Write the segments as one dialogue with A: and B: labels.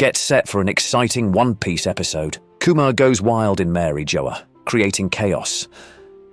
A: Get set for an exciting One Piece episode. Kuma goes wild in Mary Joa, creating chaos.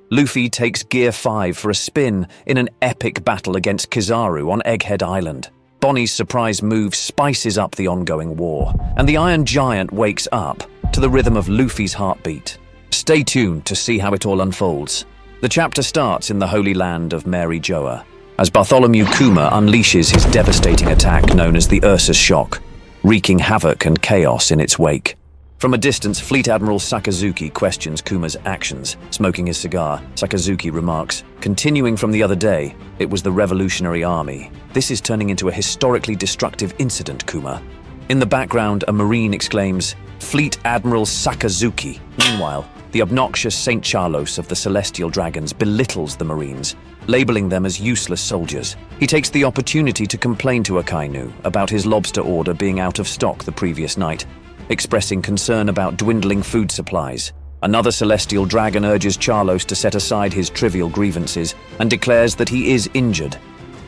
A: Luffy takes Gear 5 for a spin in an epic battle against Kizaru on Egghead Island. Bonnie's surprise move spices up the ongoing war, and the Iron Giant wakes up to the rhythm of Luffy's heartbeat. Stay tuned to see how it all unfolds. The chapter starts in the Holy Land of Mary Joa, as Bartholomew Kuma unleashes his devastating attack known as the Ursus Shock, wreaking havoc and chaos in its wake. From a distance, Fleet Admiral Sakazuki questions Kuma's actions. Smoking his cigar, Sakazuki remarks, "Continuing from the other day, it was the Revolutionary Army. This is turning into a historically destructive incident, Kuma." In the background, a Marine exclaims, "Fleet Admiral Sakazuki." Meanwhile, the obnoxious Saint Charlos of the Celestial Dragons belittles the Marines, labeling them as useless soldiers. He takes the opportunity to complain to Akainu about his lobster order being out of stock the previous night, expressing concern about dwindling food supplies. Another Celestial Dragon urges Charlos to set aside his trivial grievances and declares that he is injured.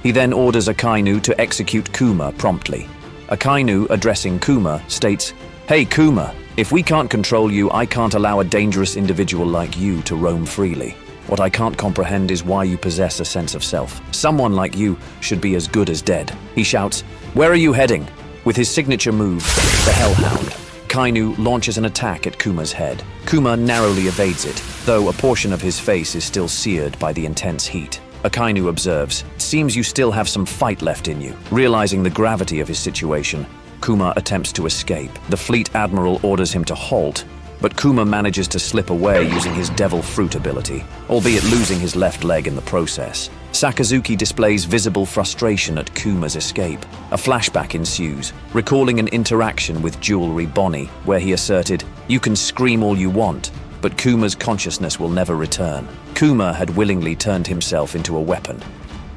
A: He then orders Akainu to execute Kuma promptly. Akainu, addressing Kuma, states, "Hey Kuma, if we can't control you, I can't allow a dangerous individual like you to roam freely. What I can't comprehend is why you possess a sense of self. Someone like you should be as good as dead." He shouts, "Where are you heading?" With his signature move, the Hellhound, Kainu launches an attack at Kuma's head. Kuma narrowly evades it, though a portion of his face is still seared by the intense heat. Akainu observes, "It seems you still have some fight left in you." Realizing the gravity of his situation, Kuma attempts to escape. The Fleet Admiral orders him to halt, but Kuma manages to slip away using his Devil Fruit ability, albeit losing his left leg in the process. Sakazuki displays visible frustration at Kuma's escape. A flashback ensues, recalling an interaction with Jewelry Bonnie, where he asserted, "You can scream all you want, but Kuma's consciousness will never return." Kuma had willingly turned himself into a weapon.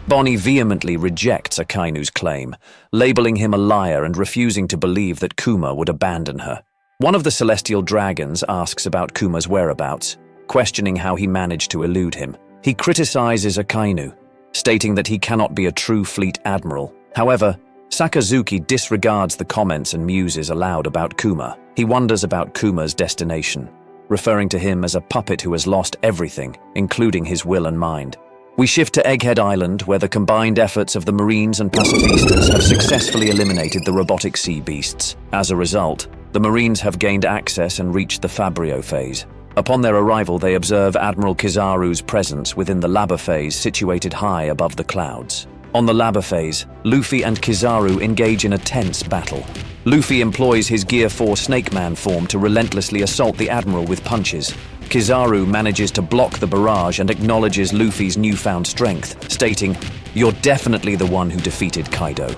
A: Bonnie vehemently rejects Akainu's claim, labeling him a liar and refusing to believe that Kuma would abandon her. One of the Celestial Dragons asks about Kuma's whereabouts, questioning how he managed to elude him. He criticizes Akainu, stating that he cannot be a true Fleet Admiral. However, Sakazuki disregards the comments and muses aloud about Kuma. He wonders about Kuma's destination, referring to him as a puppet who has lost everything, including his will and mind. We shift to Egghead Island, where the combined efforts of the Marines and pacifistas have successfully eliminated the robotic sea beasts. As a result, the Marines have gained access and reached the Fabrio phase. Upon their arrival, they observe Admiral Kizaru's presence within the Laba phase situated high above the clouds. On the Laba phase, Luffy and Kizaru engage in a tense battle. Luffy employs his Gear 4 Snake Man form to relentlessly assault the Admiral with punches. Kizaru manages to block the barrage and acknowledges Luffy's newfound strength, stating, "You're definitely the one who defeated Kaido."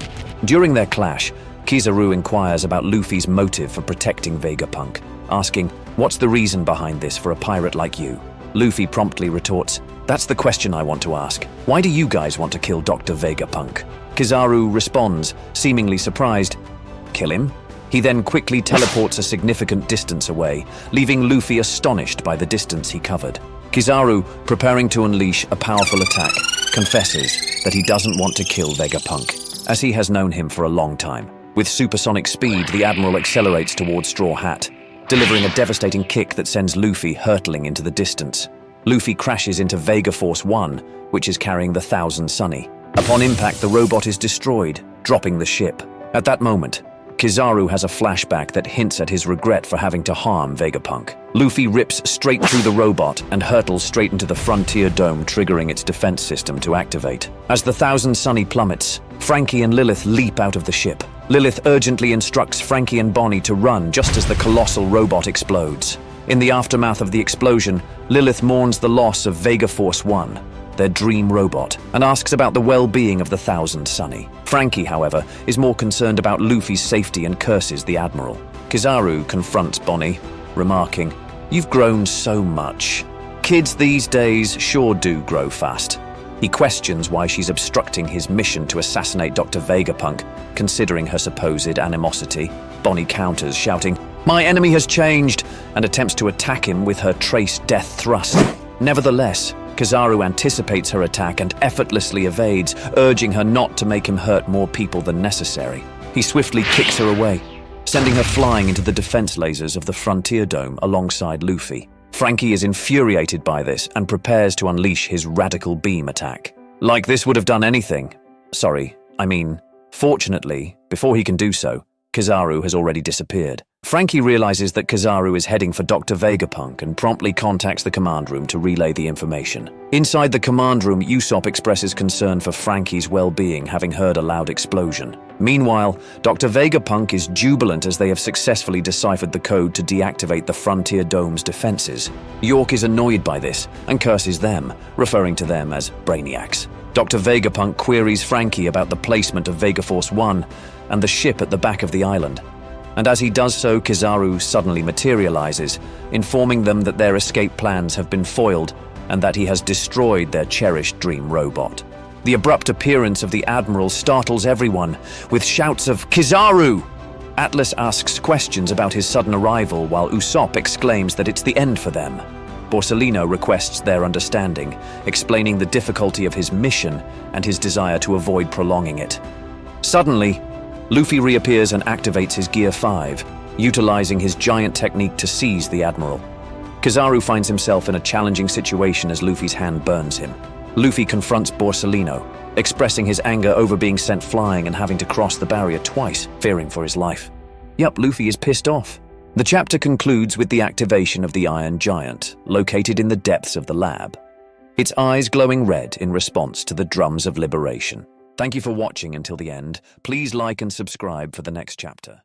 A: During their clash, Kizaru inquires about Luffy's motive for protecting Vegapunk, asking, "What's the reason behind this for a pirate like you?" Luffy promptly retorts, "That's the question I want to ask. Why do you guys want to kill Dr. Vegapunk?" Kizaru responds, seemingly surprised, "Kill him?" He then quickly teleports a significant distance away, leaving Luffy astonished by the distance he covered. Kizaru, preparing to unleash a powerful attack, confesses that he doesn't want to kill Vegapunk, as he has known him for a long time. With supersonic speed, the Admiral accelerates towards Straw Hat, delivering a devastating kick that sends Luffy hurtling into the distance. Luffy crashes into Vega Force 1, which is carrying the Thousand Sunny. Upon impact, the robot is destroyed, dropping the ship. At that moment, Kizaru has a flashback that hints at his regret for having to harm Vegapunk. Luffy rips straight through the robot and hurtles straight into the Frontier Dome, triggering its defense system to activate. As the Thousand Sunny plummets, Frankie and Lilith leap out of the ship. Lilith urgently instructs Frankie and Bonnie to run just as the colossal robot explodes. In the aftermath of the explosion, Lilith mourns the loss of Vega Force 1, their dream robot, and asks about the well-being of the Thousand Sunny. Frankie, however, is more concerned about Luffy's safety and curses the Admiral. Kizaru confronts Bonnie, remarking, "You've grown so much. Kids these days sure do grow fast." He questions why she's obstructing his mission to assassinate Dr. Vegapunk, considering her supposed animosity. Bonnie counters, shouting, "My enemy has changed," and attempts to attack him with her Trace Death Thrust. Nevertheless, Kizaru anticipates her attack and effortlessly evades, urging her not to make him hurt more people than necessary. He swiftly kicks her away. sending her flying into the defense lasers of the Frontier Dome alongside Luffy. Franky is infuriated by this and prepares to unleash his radical beam attack. Like this would have done anything. Fortunately, before he can do so, Kizaru has already disappeared. Franky realizes that Kizaru is heading for Dr. Vegapunk and promptly contacts the command room to relay the information. Inside the command room, Usopp expresses concern for Franky's well-being, having heard a loud explosion. Meanwhile, Dr. Vegapunk is jubilant as they have successfully deciphered the code to deactivate the Frontier Dome's defenses. York is annoyed by this and curses them, referring to them as brainiacs. Dr. Vegapunk queries Franky about the placement of Vegaforce 1 and the ship at the back of the island. And as he does so, Kizaru suddenly materializes, informing them that their escape plans have been foiled and that he has destroyed their cherished dream robot. The abrupt appearance of the Admiral startles everyone, with shouts of "Kizaru!" Atlas asks questions about his sudden arrival, while Usopp exclaims that it's the end for them. Borsalino requests their understanding, explaining the difficulty of his mission and his desire to avoid prolonging it. Suddenly, Luffy reappears and activates his Gear 5, utilizing his giant technique to seize the Admiral. Kizaru finds himself in a challenging situation as Luffy's hand burns him. Luffy confronts Borsalino, expressing his anger over being sent flying and having to cross the barrier twice, fearing for his life. Yup, Luffy is pissed off. The chapter concludes with the activation of the Iron Giant, located in the depths of the lab, its eyes glowing red in response to the drums of liberation. Thank you for watching until the end. Please like and subscribe for the next chapter.